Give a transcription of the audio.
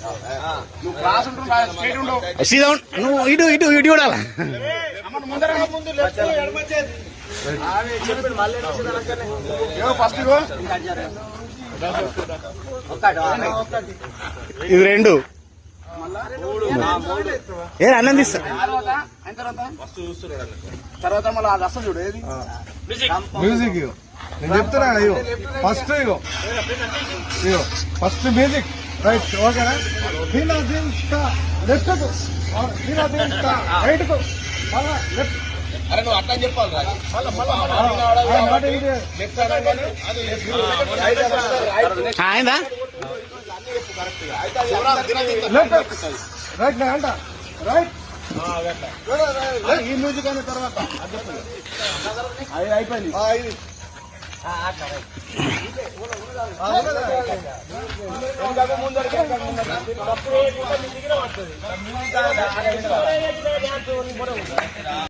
నువ్వు క్లాస్ ఉంటు స్ట్రైట్ ఉండవు సీదా నువ్వు ఇటు ఇటు ఇటు చూడాలా ముందర ముందు ఫస్ట్ ఇది రెండు ఏ అన్నం తీస్తా తర్వాత మళ్ళీ అది వస్తా చూడు ఏది మ్యూజిక్ నేను చెప్తున్నా ఇగో ఫస్ట్ ఇగో ఫస్ట్ మ్యూజిక్ రైట్ ఓకేనా దీనా దింతా లెఫ్ట్ కు దీనా దింతా రైట్ కు మళ్ళా లెఫ్ట్ అరే నువ్వు అట్లా చెప్పాలి అయిందా రైట్ అంట రైట్ ఈ మ్యూజిక్ అయిన తర్వాత అయిపోయింది ముందర